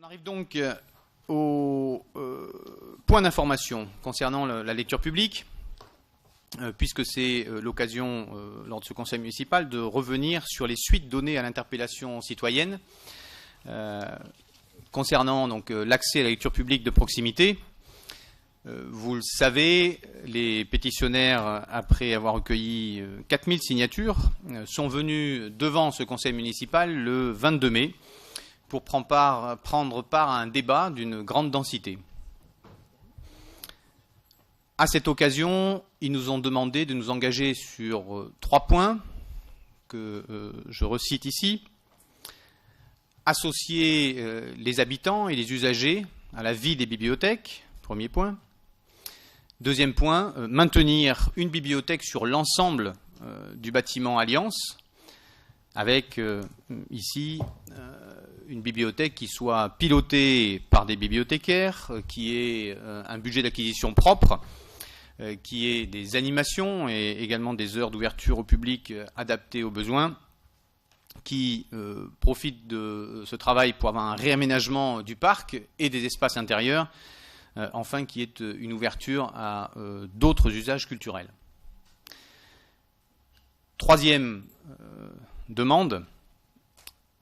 arrive donc au point d'information concernant la lecture publique, puisque c'est l'occasion, lors de ce conseil municipal, de revenir sur les suites données à l'interpellation citoyenne concernant donc l'accès à la lecture publique de proximité. Vous le savez, les pétitionnaires, après avoir recueilli 4000 signatures, sont venus devant ce conseil municipal le 22 mai pour prendre part à un débat d'une grande densité. À cette occasion, ils nous ont demandé de nous engager sur 3 points que je recite ici. Associer les habitants et les usagers à la vie des bibliothèques, premier point. Deuxième point, maintenir une bibliothèque sur l'ensemble du bâtiment Alliance, avec ici une bibliothèque qui soit pilotée par des bibliothécaires, qui ait un budget d'acquisition propre, qui ait des animations et également des heures d'ouverture au public adaptées aux besoins, qui profite de ce travail pour avoir un réaménagement du parc et des espaces intérieurs, enfin qui est une ouverture à d'autres usages culturels. Troisième demande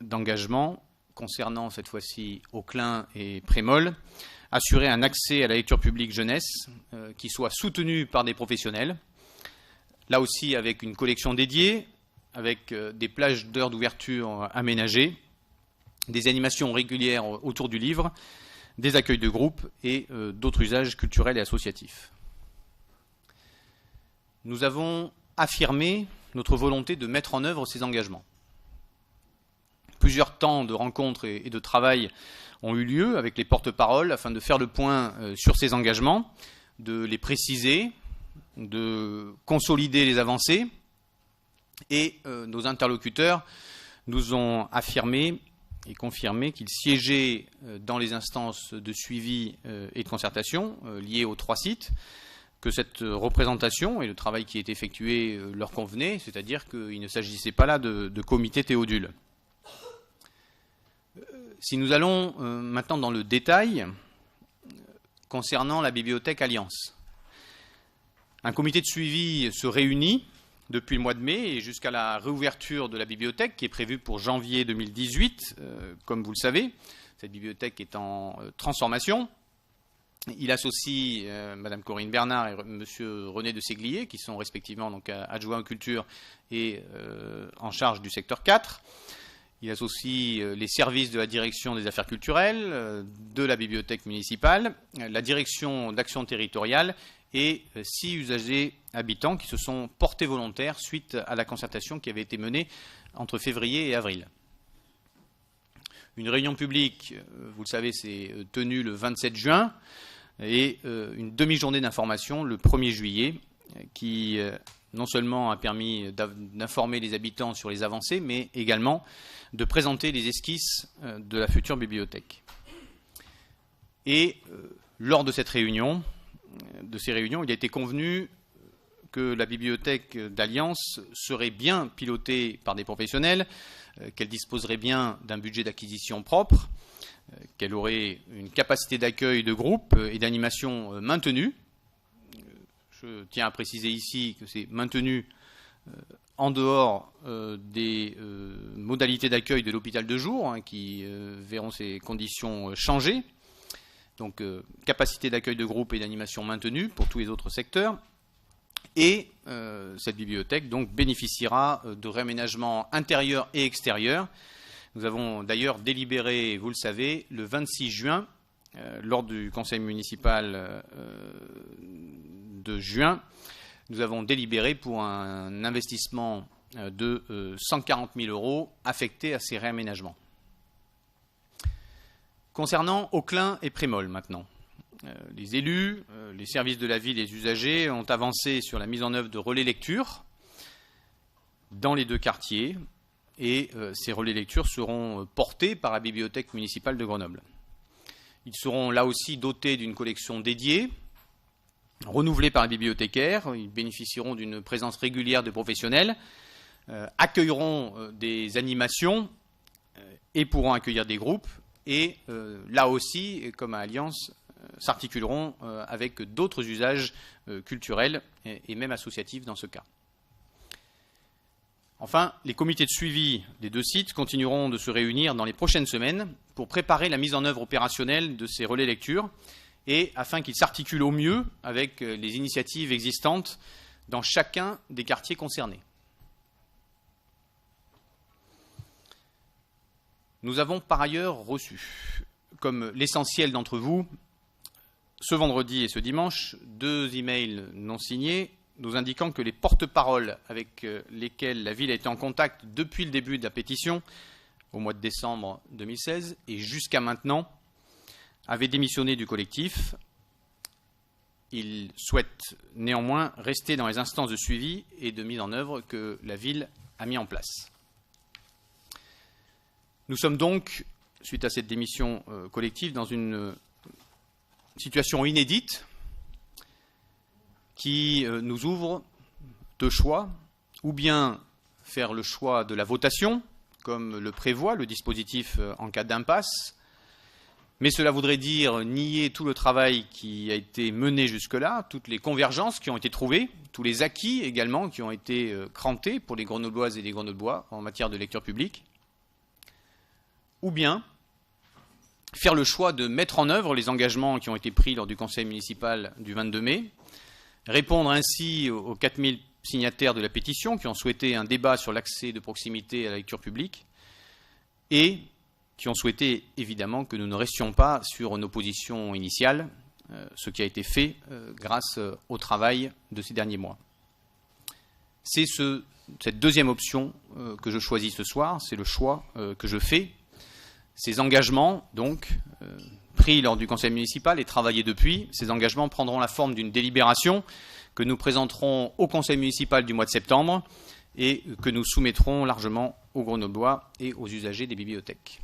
d'engagement concernant cette fois-ci Auclin et Prémol, assurer un accès à la lecture publique jeunesse qui soit soutenu par des professionnels, là aussi avec une collection dédiée, avec des plages d'heures d'ouverture aménagées, des animations régulières autour du livre, des accueils de groupe et d'autres usages culturels et associatifs. Nous avons affirmé notre volonté de mettre en œuvre ces engagements. Plusieurs temps de rencontres et de travail ont eu lieu avec les porte-paroles afin de faire le point sur ces engagements, de les préciser, de consolider les avancées. Et nos interlocuteurs nous ont affirmé et confirmé qu'ils siégeaient dans les instances de suivi et de concertation liées aux 3 sites, que cette représentation et le travail qui est effectué leur convenait, c'est-à-dire qu'il ne s'agissait pas là de comité Théodule. Si nous allons maintenant dans le détail concernant la bibliothèque Alliance, un comité de suivi se réunit depuis le mois de mai et jusqu'à la réouverture de la bibliothèque qui est prévue pour janvier 2018, comme vous le savez. Cette bibliothèque est en transformation. Il associe Mme Corinne Bernard et M. René de Séglier, qui sont respectivement donc adjoints aux cultures et en charge du secteur 4. Il associe les services de la direction des affaires culturelles, de la bibliothèque municipale, la direction d'action territoriale et 6 usagers habitants qui se sont portés volontaires suite à la concertation qui avait été menée entre février et avril. Une réunion publique, vous le savez, s'est tenue le 27 juin et une demi-journée d'information le 1er juillet qui non seulement a permis d'informer les habitants sur les avancées, mais également de présenter les esquisses de la future bibliothèque. Et lors de ces réunions, il a été convenu que la bibliothèque d'Alliance serait bien pilotée par des professionnels, qu'elle disposerait bien d'un budget d'acquisition propre, qu'elle aurait une capacité d'accueil de groupe et d'animation maintenue. Je tiens à préciser ici que c'est maintenu en dehors des modalités d'accueil de l'hôpital de jour, qui verront ces conditions changer. Donc capacité d'accueil de groupe et d'animation maintenue pour tous les autres secteurs. Et cette bibliothèque donc bénéficiera de réaménagements intérieurs et extérieurs. Nous avons d'ailleurs délibéré, vous le savez, le 26 juin, lors du conseil municipal de juin, nous avons délibéré pour un investissement de 140 000 € affecté à ces réaménagements. Concernant Auclin et Prémol maintenant, les élus, les services de la ville et les usagers ont avancé sur la mise en œuvre de relais lecture dans les 2 quartiers et ces relais lecture seront portés par la bibliothèque municipale de Grenoble. Ils seront là aussi dotés d'une collection dédiée, renouvelée par les bibliothécaires. Ils bénéficieront d'une présence régulière de professionnels, accueilleront des animations et pourront accueillir des groupes et là aussi, comme à Alliance, s'articuleront avec d'autres usages culturels et même associatifs dans ce cas. Enfin, les comités de suivi des deux sites continueront de se réunir dans les prochaines semaines pour préparer la mise en œuvre opérationnelle de ces relais lecture et afin qu'ils s'articulent au mieux avec les initiatives existantes dans chacun des quartiers concernés. Nous avons par ailleurs reçu, comme l'essentiel d'entre vous, ce vendredi et ce dimanche, 2 emails non signés nous indiquant que les porte-paroles avec lesquels la ville a été en contact depuis le début de la pétition, au mois de décembre 2016, et jusqu'à maintenant, avaient démissionné du collectif. Ils souhaitent néanmoins rester dans les instances de suivi et de mise en œuvre que la ville a mis en place. Nous sommes donc, suite à cette démission collective, dans une situation inédite qui nous ouvre 2 choix, ou bien faire le choix de la votation, comme le prévoit le dispositif en cas d'impasse, mais cela voudrait dire nier tout le travail qui a été mené jusque-là, toutes les convergences qui ont été trouvées, tous les acquis également qui ont été crantés pour les Grenobloises et les Grenoblois en matière de lecture publique, ou bien faire le choix de mettre en œuvre les engagements qui ont été pris lors du conseil municipal du 22 mai, répondre ainsi aux 4000 signataires de la pétition qui ont souhaité un débat sur l'accès de proximité à la lecture publique et qui ont souhaité évidemment que nous ne restions pas sur nos positions initiales, ce qui a été fait grâce au travail de ces derniers mois. C'est cette deuxième option que je choisis ce soir, c'est le choix que je fais. Ces engagements, donc, pris lors du conseil municipal et travaillés depuis, ces engagements prendront la forme d'une délibération que nous présenterons au conseil municipal du mois de septembre et que nous soumettrons largement aux Grenoblois et aux usagers des bibliothèques.